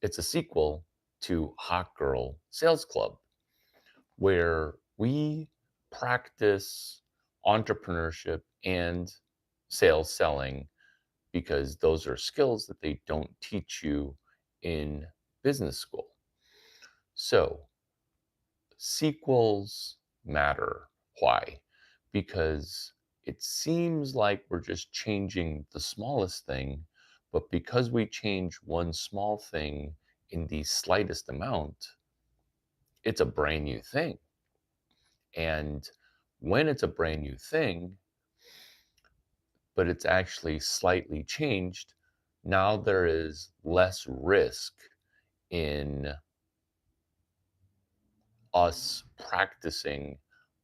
it's a sequel to Hot Girl Sales Club, where we practice entrepreneurship and sales selling because those are skills that they don't teach you in business school. So, sequels matter. Why? Because it seems like we're just changing the smallest thing, but because we change one small thing in the slightest amount, it's a brand new thing. And when it's a brand new thing, but it's actually slightly changed, now there is less risk in us practicing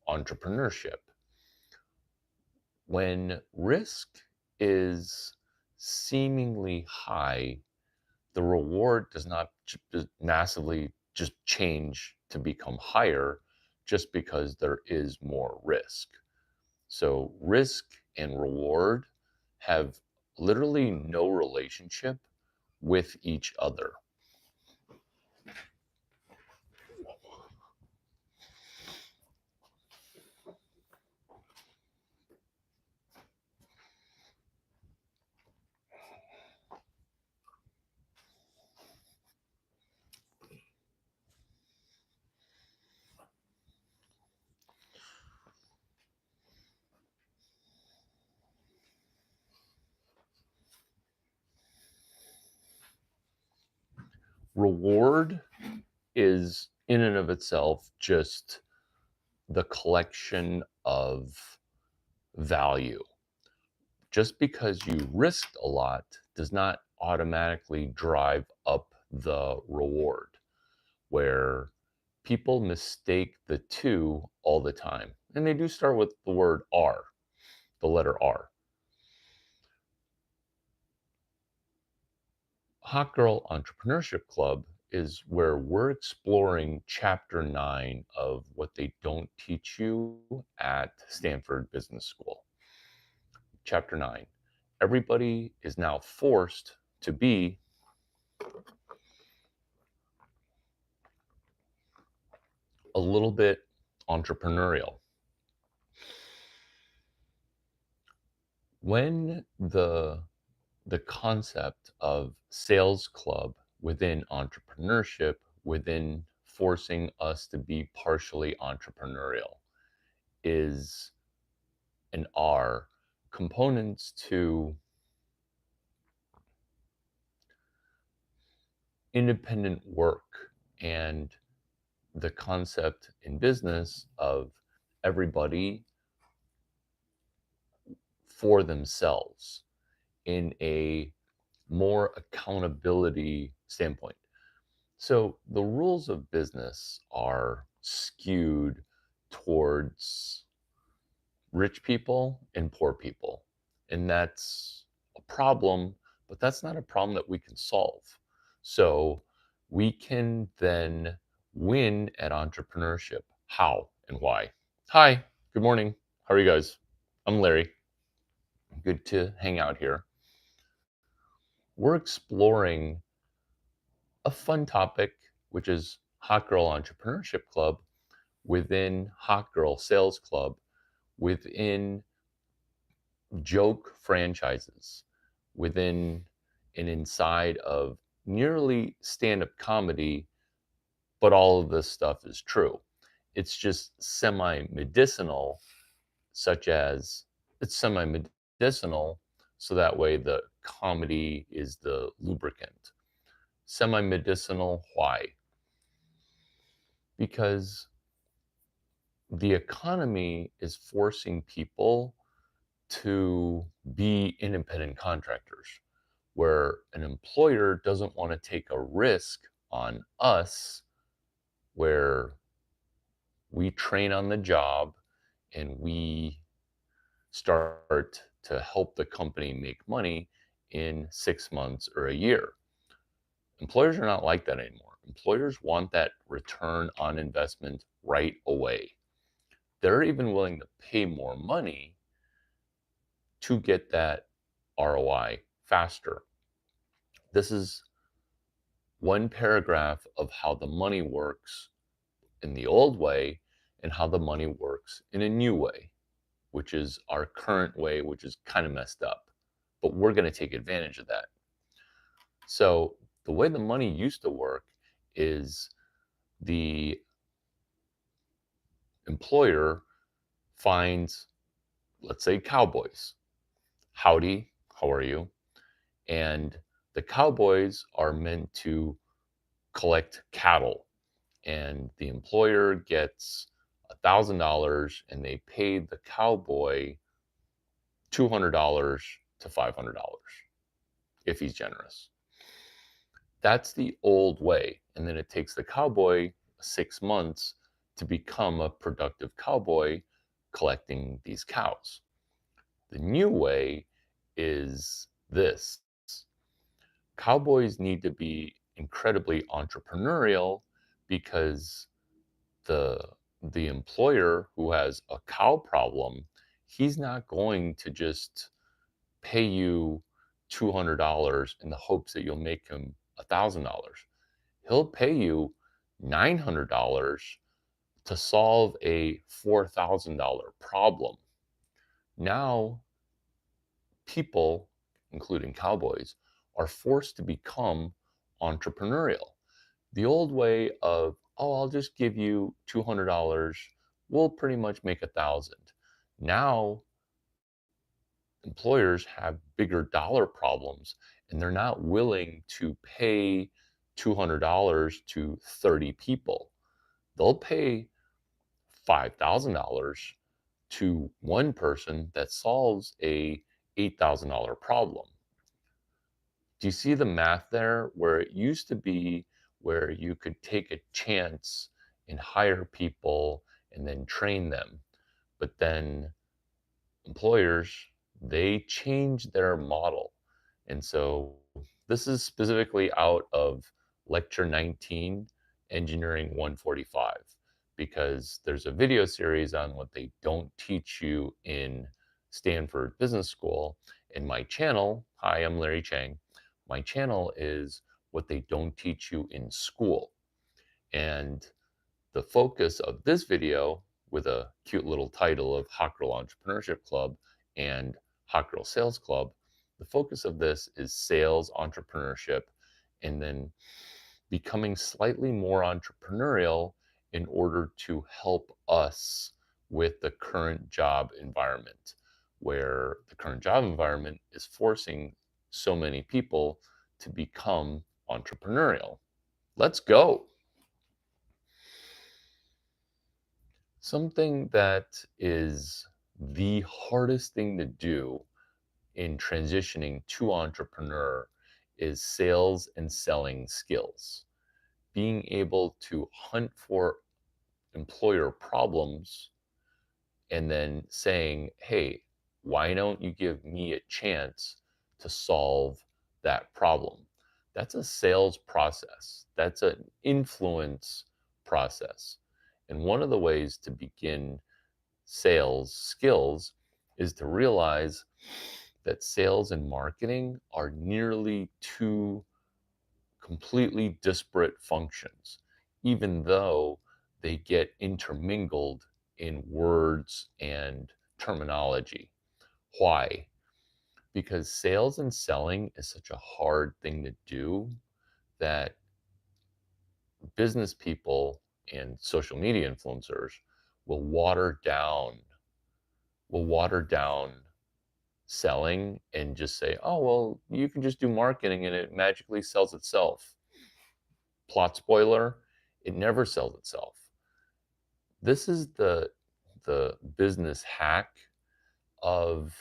entrepreneurship. When risk is seemingly high, the reward does not massively just change to become higher just because there is more risk. So, risk and reward have literally no relationship with each other. Reward is in and of itself just the collection of value. Just because you risked a lot does not automatically drive up the reward, where people mistake the two all the time. And they do start with the word R, the letter R. Hot Girl Entrepreneurship Club is where we're exploring chapter 9 of what they don't teach you at Stanford Business School. Chapter 9. Everybody is now forced to be a little bit entrepreneurial. When the concept of sales club within entrepreneurship, within forcing us to be partially entrepreneurial, is an R, components to independent work and the concept in business of everybody for themselves in a more accountability standpoint. So the rules of business are skewed towards rich people and poor people. And that's a problem, but that's not a problem that we can solve. So we can then win at entrepreneurship. How and why? Hi, good morning. How are you guys? I'm Larry. Good to hang out here. We're exploring a fun topic, which is Hot Girl Entrepreneurship Club within Hot Girl Sales Club, within joke franchises, within and inside of nearly stand up comedy, but all of this stuff is true. It's just semi medicinal, such as it's semi medicinal, so that way the comedy is the lubricant. Semi medicinal, why? Because the economy is forcing people to be independent contractors, where an employer doesn't want to take a risk on us, where we train on the job and we start to help the company make money in 6 months or a year. Employers are not like that anymore. Employers want that return on investment right away. They're even willing to pay more money to get that ROI faster. This is one paragraph of how the money works in the old way and how the money works in a new way, which is our current way, which is kind of messed up. But we're going to take advantage of that. So the way the money used to work is the employer finds, let's say, cowboys. Howdy, how are you? And the cowboys are meant to collect cattle, and the employer gets $1,000 and they pay the cowboy $200 to $500 if he's generous. That's the old way. And then it takes the cowboy 6 months to become a productive cowboy collecting these cows. The new way is this: cowboys need to be incredibly entrepreneurial because the the employer who has a cow problem, he's not going to just pay you $200 in the hopes that you'll make him $1,000. He'll pay you $900 to solve a $4,000 problem. Now, people, including cowboys, are forced to become entrepreneurial. The old way of, oh, I'll just give you $200, we'll pretty much make 1,000. Now, employers have bigger dollar problems and they're not willing to pay $200 to 30 people. They'll pay $5,000 to one person that solves a $8,000 problem. Do you see the math there? Where it used to be where you could take a chance and hire people and then train them, but then employers, they changed their model. And so this is specifically out of lecture 19, engineering 145, because there's a video series on what they don't teach you in Stanford Business School. And my channel, hi, I'm Larry Chang. My channel is what they don't teach you in school. And the focus of this video, with a cute little title of Hot Girl Entrepreneurship Club and Hot Girl Sales Club, the focus of this is sales entrepreneurship and then becoming slightly more entrepreneurial in order to help us with the current job environment, where the current job environment is forcing so many people to become entrepreneurial. Let's go. Something that is the hardest thing to do in transitioning to entrepreneur is sales and selling skills. Being able to hunt for employer problems and then saying, hey, why don't you give me a chance to solve that problem? That's a sales process. That's an influence process. And one of the ways to begin sales skills is to realize that sales and marketing are nearly two completely disparate functions, even though they get intermingled in words and terminology. Why? Because sales and selling is such a hard thing to do that business people and social media influencers will water down selling and just say, oh, well, you can just do marketing and it magically sells itself. Plot spoiler, it never sells itself. This is the business hack of,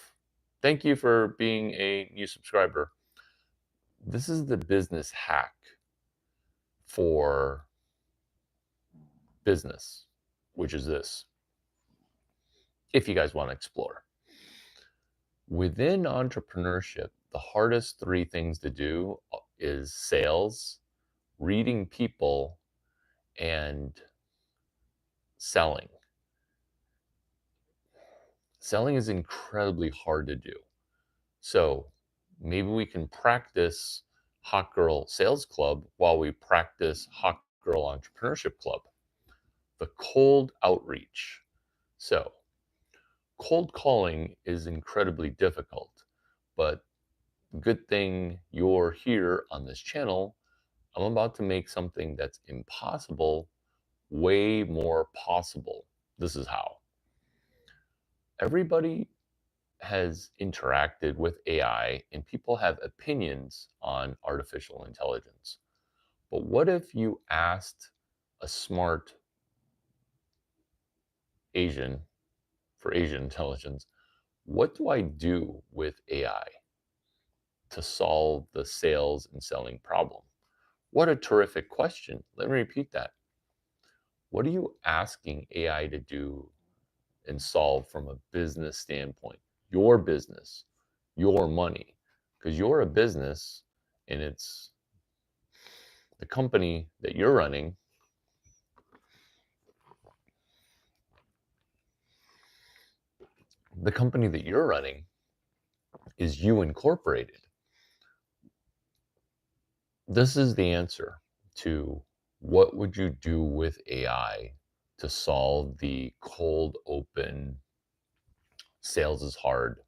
thank you for being a new subscriber. This is the business hack for business, which is this. If you guys want to explore. Within entrepreneurship, the hardest three things to do is sales, reading people, and selling. Selling is incredibly hard to do. So maybe we can practice Hot Girl Sales Club while we practice Hot Girl Entrepreneurship Club. The cold outreach. So, cold calling is incredibly difficult, but good thing you're here on this channel. I'm about to make something that's impossible way more possible. This is how. Everybody has interacted with AI and people have opinions on artificial intelligence. But what if you asked a smart Asian for Asian intelligence, what do I do with AI to solve the sales and selling problem? What a terrific question. Let me repeat that. What are you asking AI to do and solve from a business standpoint? Your business, your money, because you're a business and it's the company that you're running. The company that you're running is you incorporated. This is the answer to what would you do with AI to solve the cold open sales is hard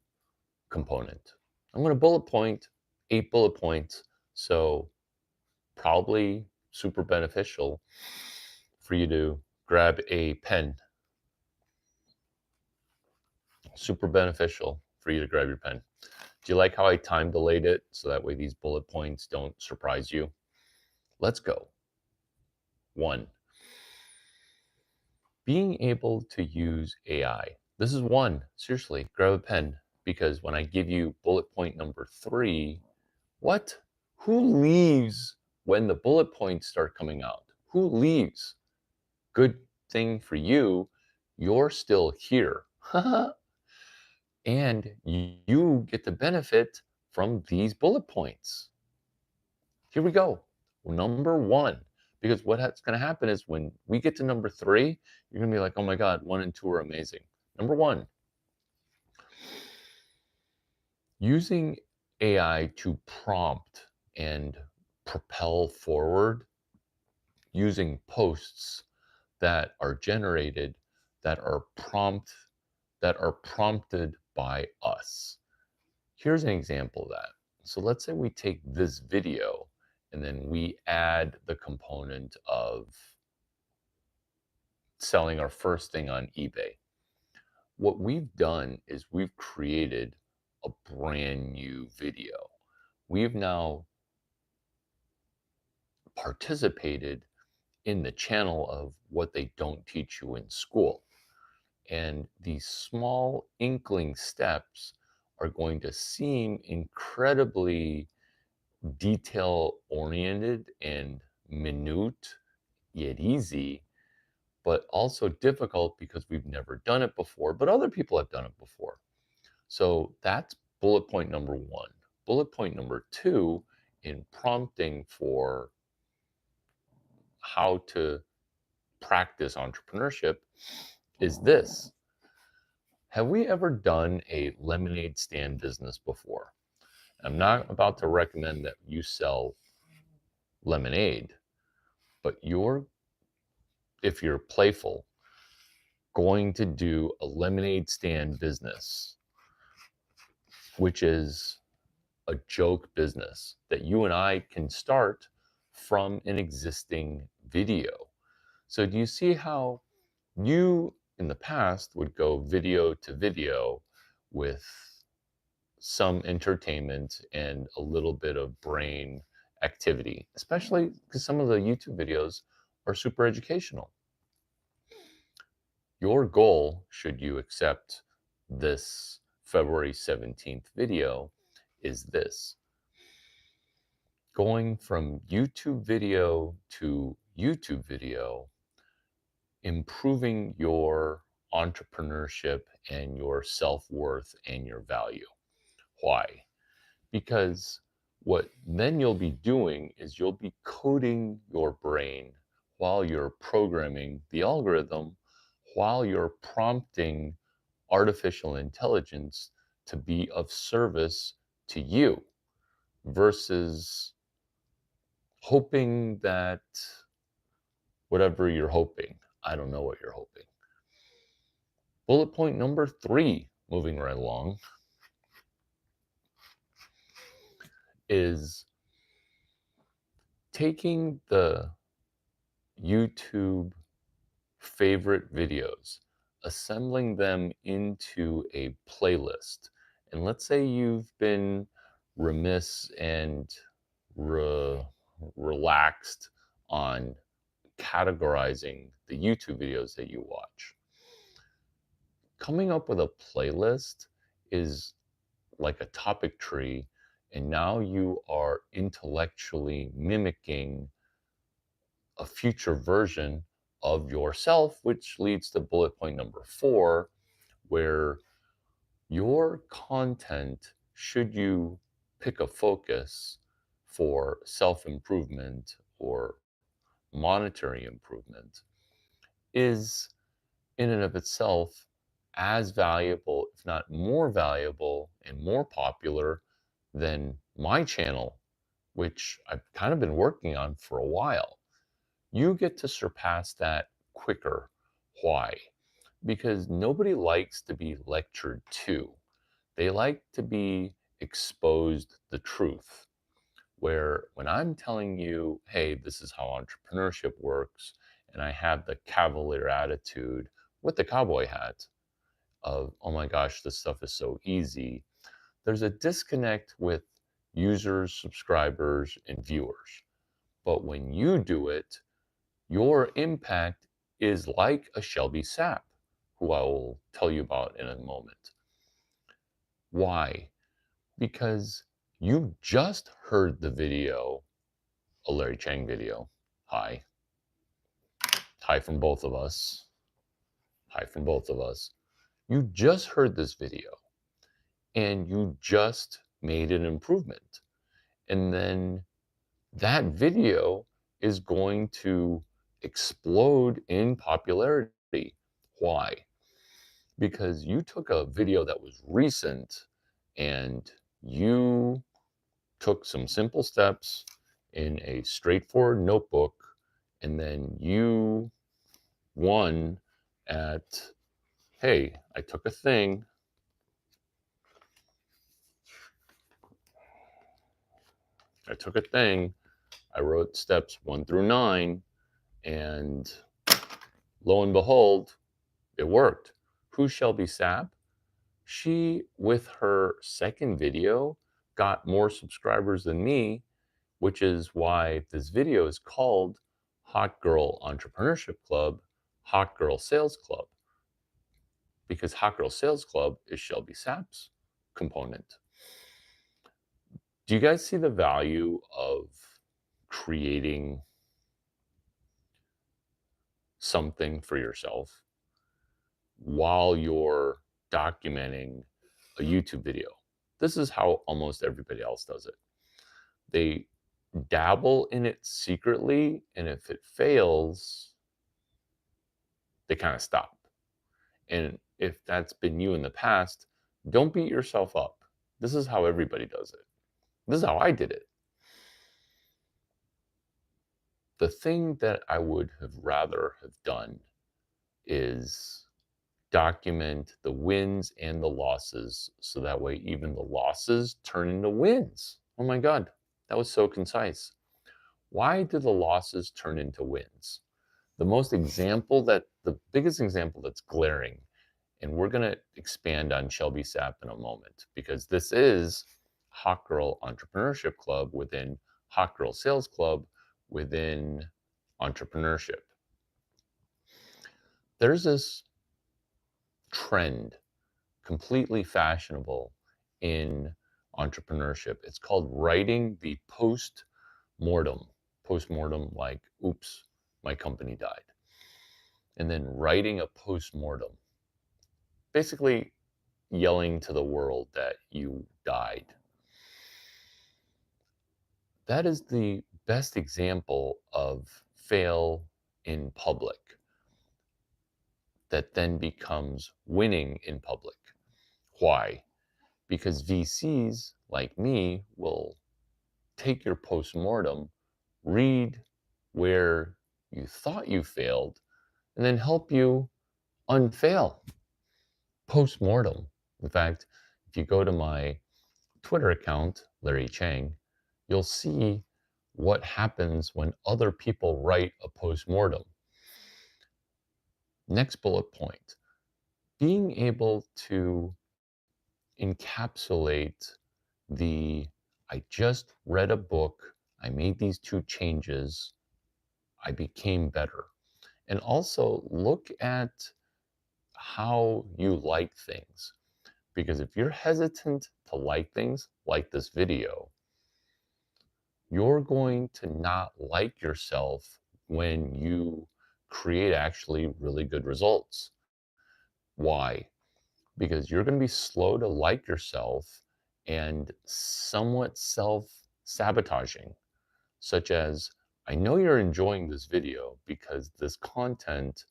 component. I'm going to bullet point 8 bullet points. So probably super beneficial for you to grab a pen. Super beneficial for you to grab your pen. Do you like how I time delayed it so that way these bullet points don't surprise you? Let's go. 1, being able to use AI. This is 1. Seriously, grab a pen because when I give you bullet point number 3, what? Who leaves when the bullet points start coming out? Who leaves? Good thing for you, you're still here. And you get the benefit from these bullet points. Here we go. Number 1. Because what's going to happen is when we get to number 3, you're going to be like, oh my God, 1 and 2 are amazing. Number 1, using AI to prompt and propel forward using posts that are generated that are prompted by us. Here's an example of that. So let's say we take this video and then we add the component of selling our first thing on eBay. What we've done is we've created a brand new video. We've now participated in the channel of what they don't teach you in school. And these small inkling steps are going to seem incredibly detail oriented and minute yet easy, but also difficult because we've never done it before, but other people have done it before. So that's bullet point number 1. Bullet point number 2 in prompting for how to practice entrepreneurship is this. Have we ever done a lemonade stand business before? I'm not about to recommend that you sell lemonade, but if you're playful, going to do a lemonade stand business, which is a joke business that you and I can start from an existing video. So do you see how you in the past would go video to video with some entertainment and a little bit of brain activity, especially because some of the YouTube videos are super educational. Your goal, should you accept this February 17th video, is this. Going from YouTube video to YouTube video, improving your entrepreneurship and your self-worth and your value. Why? Because what then you'll be doing is you'll be coding your brain while you're programming the algorithm, while you're prompting artificial intelligence to be of service to you versus hoping that whatever you're hoping, I don't know what you're hoping. Bullet point number 3, moving right along, is taking the YouTube favorite videos, assembling them into a playlist. And let's say you've been remiss and re- relaxed on categorizing the YouTube videos that you watch. Coming up with a playlist is like a topic tree, and now you are intellectually mimicking a future version of yourself, which leads to bullet point number 4, where your content, should you pick a focus for self improvement or monetary improvement, is in and of itself as valuable, if not more valuable and more popular than my channel, which I've kind of been working on for a while. You get to surpass that quicker. Why? Because nobody likes to be lectured to. They like to be exposed the truth. Where when I'm telling you, hey, this is how entrepreneurship works, and I have the cavalier attitude with the cowboy hat of, oh my gosh, this stuff is so easy, there's a disconnect with users, subscribers, and viewers. But when you do it, your impact is like a Shelby Sapp, who I will tell you about in a moment. Why? Because you just heard the video, a Larry Chang video. Hi. Hi from both of us. Hi from both of us. You just heard this video and you just made an improvement. And then that video is going to explode in popularity. Why? Because you took a video that was recent and you took some simple steps in a straightforward notebook, and then you won at, hey, I took a thing, I wrote steps 1 through 9, and lo and behold, it worked. Who's Shelby Sapp? She, with her second video, got more subscribers than me, which is why this video is called Hot Girl Entrepreneurship Club, Hot Girl Sales Club, because Hot Girl Sales Club is Shelby Sapp's component. Do you guys see the value of creating something for yourself while you're documenting a YouTube video? This is how almost everybody else does it. They dabble in it secretly, and if it fails, they kind of stop. And if that's been you in the past, don't beat yourself up. This is how everybody does it. This is how I did it. The thing that I would have rather have done is document the wins and the losses, so that way even the losses turn into wins. Oh my God, that was so concise. Why do the losses turn into wins? The biggest example that's glaring, and we're going to expand on Shelby Sapp in a moment, because this is Hot Girl Entrepreneurship Club within Hot Girl Sales Club within entrepreneurship. There's this trend, completely fashionable in entrepreneurship. It's called writing the post-mortem. Post-mortem, like, oops, my company died. And then writing a post-mortem. Basically, yelling to the world that you died. That is the best example of fail in public that then becomes winning in public. Why? Because VCs like me will take your postmortem, read where you thought you failed, and then help you unfail post-mortem. In fact, if you go to my Twitter account, Larry Chang, you'll see what happens when other people write a post-mortem. Next bullet point, being able to encapsulate the I just read a book, I made these two changes, I became better. And also look at how you like things. Because if you're hesitant to like things like this video, you're going to not like yourself when you create actually really good results. Why? Because you're going to be slow to like yourself and somewhat self sabotaging, such as, I know you're enjoying this video because this content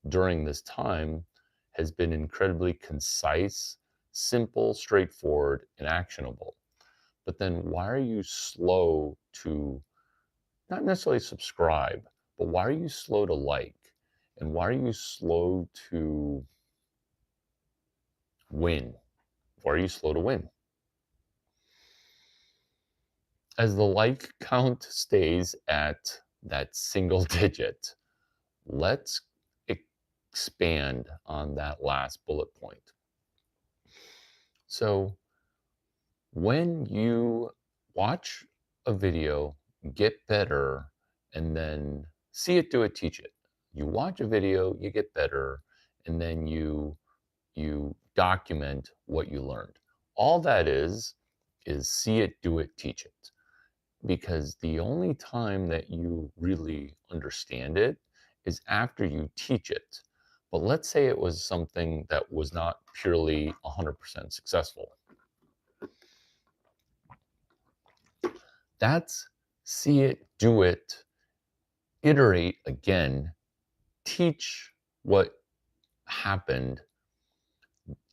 during this time has been incredibly concise, simple, straightforward, and actionable. But then why are you slow to not necessarily subscribe, but why are you slow to like? And why are you slow to win? Why are you slow to win? As the like count stays at that single digit, let's expand on that last bullet point. So when you watch a video, get better, and then see it, do it, teach it. You watch a video, you get better, and then you document what you learned. All that is see it, do it, teach it. Because the only time that you really understand it is after you teach it. But let's say it was something that was not purely 100% successful. That's see it, do it, iterate again, teach what happened,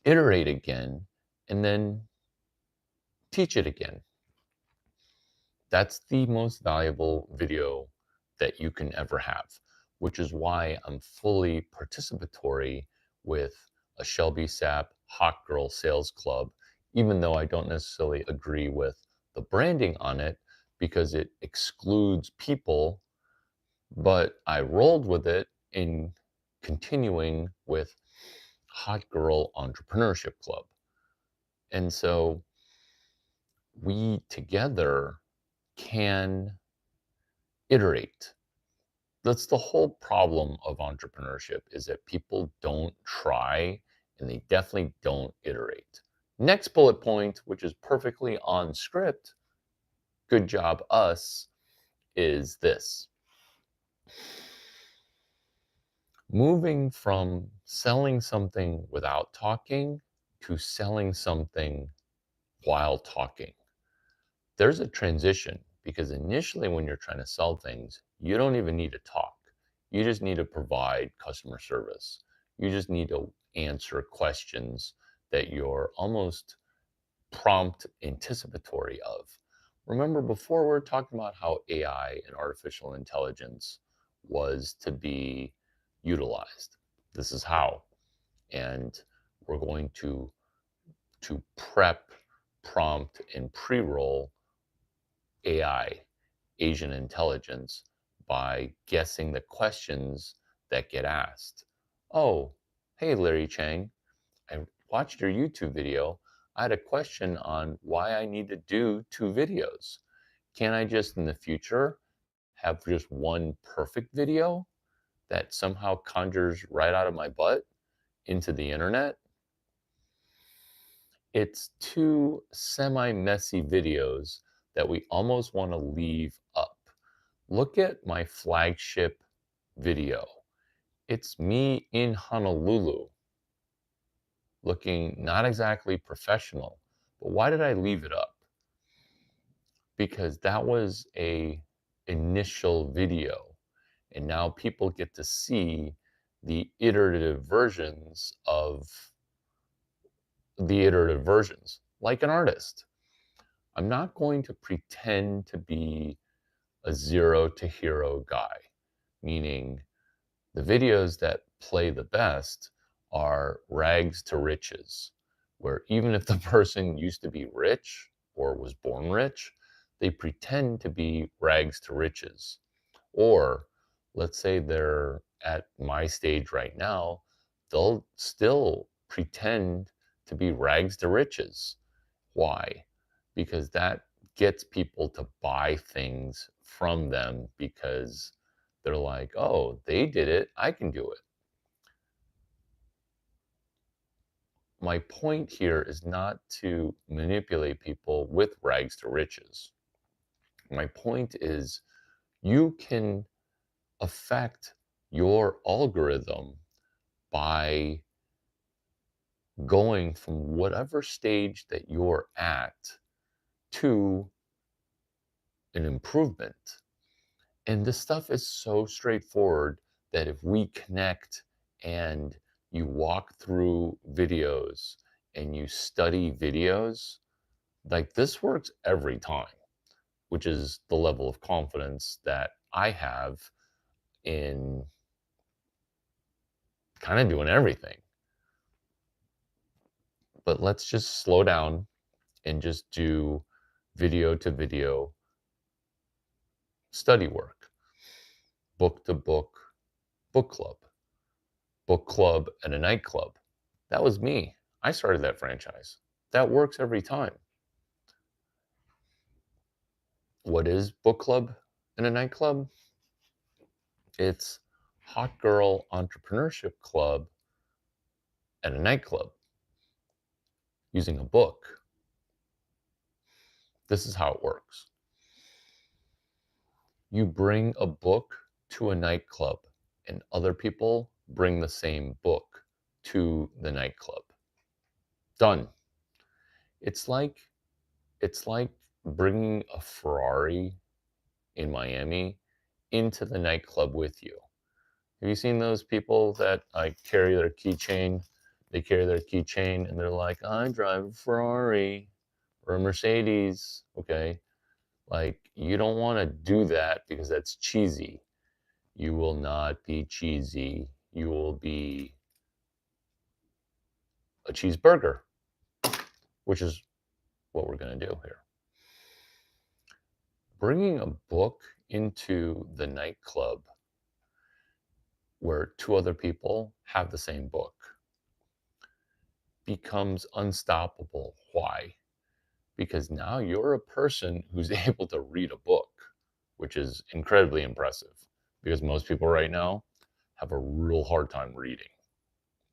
iterate again, and then teach it again. That's the most valuable video that you can ever have, which is why I'm fully participatory with a Shelby Sapp Hot Girl Sales Club, even though I don't necessarily agree with the branding on it because it excludes people, but I rolled with it in continuing with Hot Girl Entrepreneurship Club. And so we together can iterate. That's the whole problem of entrepreneurship, is that people don't try and they definitely don't iterate. Next bullet point, which is perfectly on script, good job us, is this. Moving from selling something without talking to selling something while talking. There's a transition because initially when you're trying to sell things, you don't even need to talk. You just need to provide customer service. You just need to answer questions that you're almost prompt anticipatory of. Remember, before we were talking about how AI and artificial intelligence was to be utilized. This is how. And we're going to prep, prompt, and pre-roll AI, Asian intelligence, by guessing the questions that get asked. Oh, hey, Larry Chang, I watched your YouTube video. I had a question on why I need to do two videos. Can I just in the future have just one perfect video that somehow conjures right out of my butt into the internet? It's two semi-messy videos that we almost want to leave up. Look at my flagship video. It's me in Honolulu, looking not exactly professional. But why did I leave it up? Because that was a initial video, and now people get to see the iterative versions of the iterative versions, like an artist. I'm not going to pretend to be a zero to hero guy, meaning the videos that play the best are rags to riches, where even if the person used to be rich or was born rich, they pretend to be rags to riches. Or let's say they're at my stage right now, they'll still pretend to be rags to riches. Why? Because that gets people to buy things from them because they're like, oh, they did it, I can do it. My point here is not to manipulate people with rags to riches. My point is you can affect your algorithm by going from whatever stage that you're at to an improvement. And this stuff is so straightforward that if we connect and you walk through videos and you study videos, like this works every time, which is the level of confidence that I have in kind of doing everything. But let's just slow down and just do video to video study work, book to book club and a nightclub. That was me. I started that franchise. That works every time. What is book club and a nightclub? It's hot girl entrepreneurship club and a nightclub using a book. This is how it works. You bring a book to a nightclub and other people bring the same book to the nightclub. Done. It's like it's like bringing a Ferrari in Miami into the nightclub with you. Have you seen those people that like carry their keychain? They carry their keychain and they're like, I drive a Ferrari or a Mercedes. Okay. Like, you don't want to do that because that's cheesy. You will not be cheesy. You will be a cheeseburger, which is what we're going to do here. Bringing a book into the nightclub where two other people have the same book becomes unstoppable. Why? Because now you're a person who's able to read a book, which is incredibly impressive because most people right now have a real hard time reading,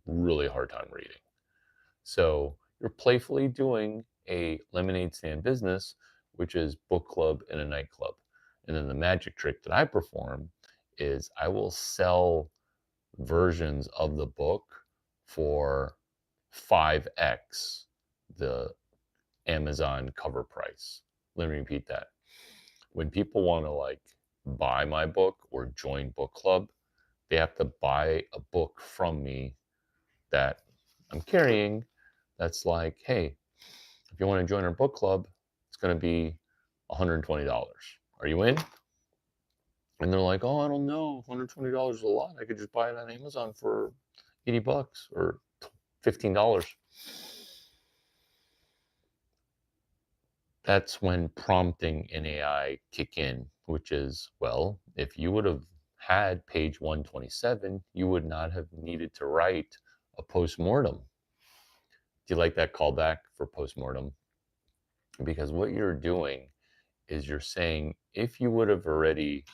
really hard time reading. So you're playfully doing a lemonade stand business, which is book club in a nightclub. And then the magic trick that I perform is I will sell versions of the book for 5x the Amazon cover price. Let me repeat that. When people want to like buy my book or join book club, they have to buy a book from me that I'm carrying that's like, hey, if you want to join our book club, it's going to be $120. Are you in? And they're like, oh, I don't know. $120 is a lot. I could just buy it on Amazon for $80 or $15. That's when prompting and AI kick in, which is, well, if you would have had page 127, you would not have needed to write a postmortem. Do you like that callback for postmortem? Because what you're doing is you're saying if you would have already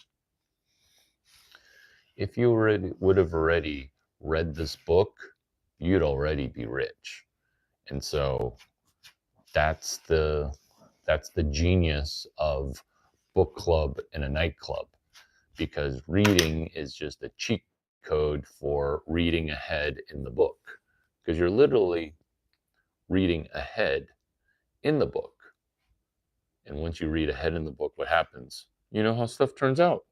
read this book, you'd already be rich. And so that's the genius of book club and a nightclub, because reading is just a cheat code for reading ahead in the book, because you're literally reading ahead in the book. And once you read ahead in the book, what happens? You know how stuff turns out.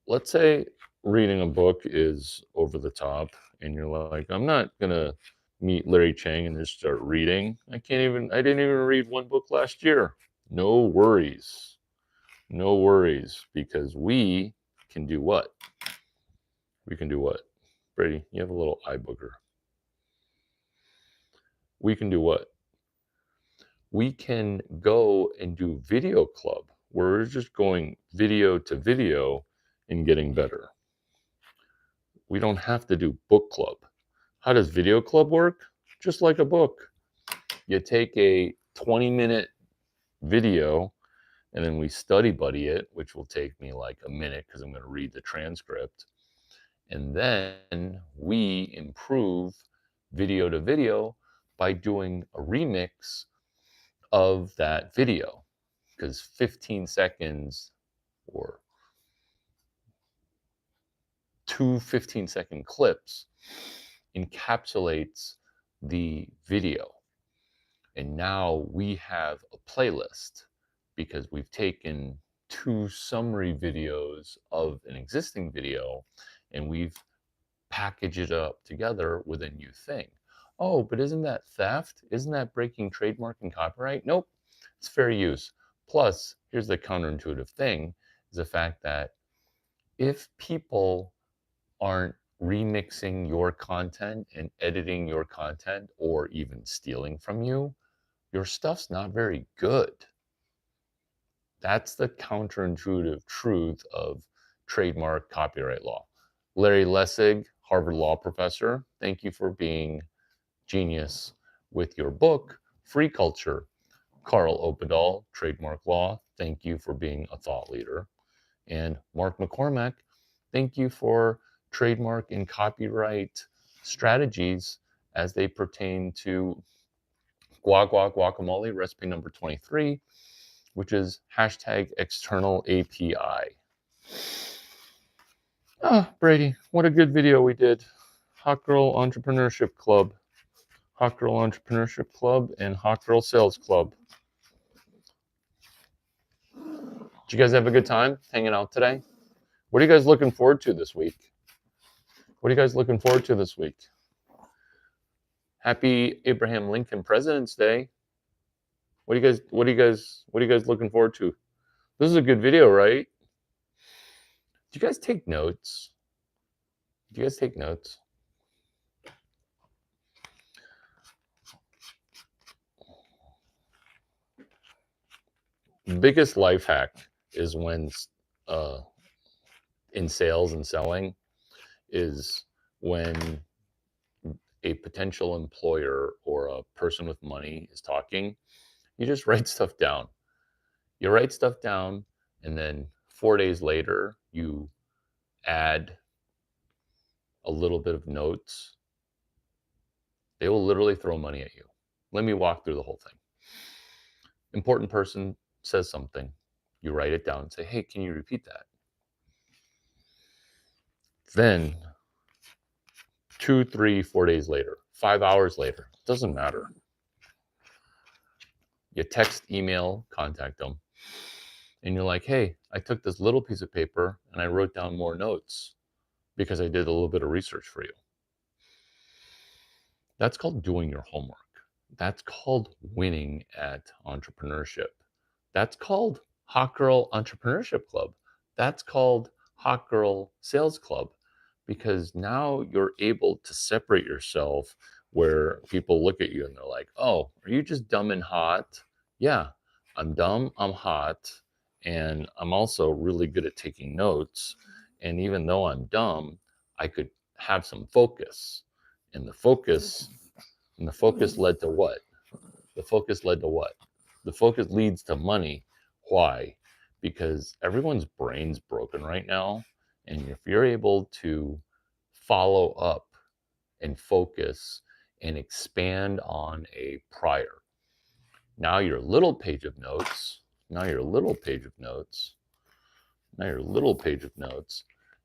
Let's say reading a book is over the top and you're like, I'm not going to meet Larry Chang and just start reading. I didn't even read one book last year. No worries. No worries, because we can do what? We can do what? Brady, you have a little eye booger. We can do what? We can go and do video club, where we're just going video to video and getting better. We don't have to do book club. How does video club work? Just like a book. You take a 20-minute video and then we study buddy it, which will take me like a minute because I'm going to read the transcript. And then we improve video to video by doing a remix of that video, because 15 seconds or two 15-second clips encapsulates the video. And now we have a playlist because we've taken two summary videos of an existing video and we've packaged it up together with a new thing. Oh, but isn't that theft? Isn't that breaking trademark and copyright? Nope, it's fair use. Plus, here's the counterintuitive thing, is the fact that if people aren't remixing your content and editing your content or even stealing from you, your stuff's not very good. That's the counterintuitive truth of trademark copyright law. Larry Lessig, Harvard Law professor, thank you for being genius with your book, Free Culture. Carl Opedal, trademark law, thank you for being a thought leader. And Mark McCormack, thank you for trademark and copyright strategies as they pertain to guacamole, recipe number 23, which is hashtag external API. Ah, Brady, what a good video we did. Hot Girl Entrepreneurship Club. Hot Girl Entrepreneurship Club and Hot Girl Sales Club. Did you guys have a good time hanging out today? What are you guys looking forward to this week? What are you guys looking forward to this week? Happy Abraham Lincoln President's Day. What are you guys looking forward to? This is a good video, right? Do you guys take notes? Do you guys take notes? The biggest life hack is when in sales and selling is when a potential employer or a person with money is talking, you just write stuff down. You write stuff down, and then 4 days later, you add a little bit of notes. They will literally throw money at you. Let me walk through the whole thing. Important person says something. You write it down and say, hey, can you repeat that? Then 2, 3, 4 days later, 5 hours later, doesn't matter. You text, email, contact them. And you're like, hey, I took this little piece of paper and I wrote down more notes because I did a little bit of research for you. That's called doing your homework. That's called winning at entrepreneurship. That's called Hot Girl Entrepreneurship Club. That's called Hot Girl Sales Club, because now you're able to separate yourself where people look at you and they're like, oh, are you just dumb and hot? Yeah, I'm dumb, I'm hot, and I'm also really good at taking notes. And even though I'm dumb, I could have some focus. And the focus led to what? The focus led to what? The focus leads to money. Why? Because everyone's brain's broken right now. And if you're able to follow up and focus and expand on a prior, now your little page of notes,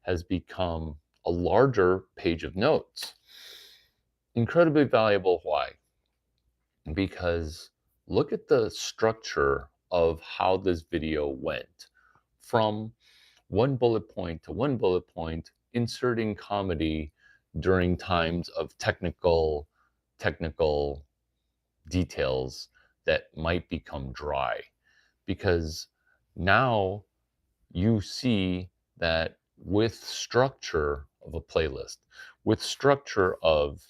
has become a larger page of notes. Incredibly valuable. Why? Because look at the structure of how this video went from one bullet point to one bullet point, inserting comedy during times of technical details that might become dry. Because now you see that with structure of a playlist, with structure of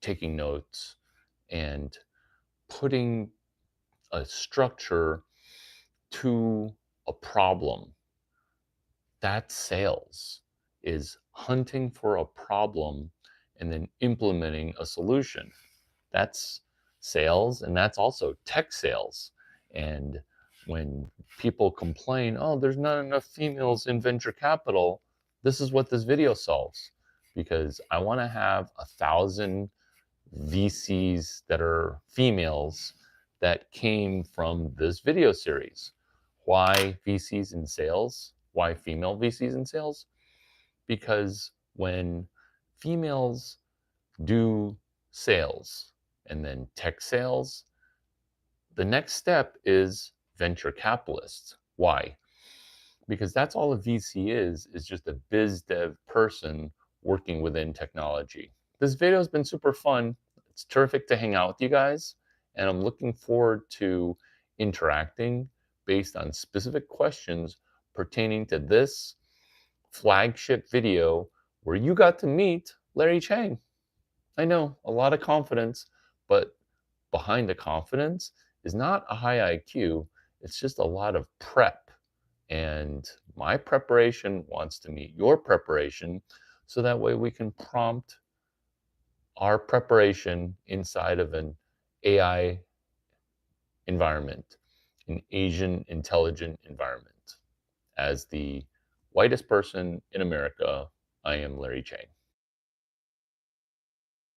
taking notes and putting a structure to a problem, that's sales, is hunting for a problem and then implementing a solution. That's sales, and that's also tech sales. And when people complain, oh, there's not enough females in venture capital, this is what this video solves. Because I want to have 1,000 VCs that are females that came from this video series. Why VCs in sales? Why female VCs in sales? Because when females do sales and then tech sales, the next step is venture capitalists. Why? Because that's all a VC is just a biz dev person working within technology. This video has been super fun. It's terrific to hang out with you guys, and I'm looking forward to interacting based on specific questions pertaining to this flagship video where you got to meet Larry Chang. I know, a lot of confidence, but behind the confidence is not a high IQ. It's just a lot of prep. And my preparation wants to meet your preparation so that way we can prompt our preparation inside of an AI environment, an Asian intelligent environment. As the whitest person in America, I am Larry Chang.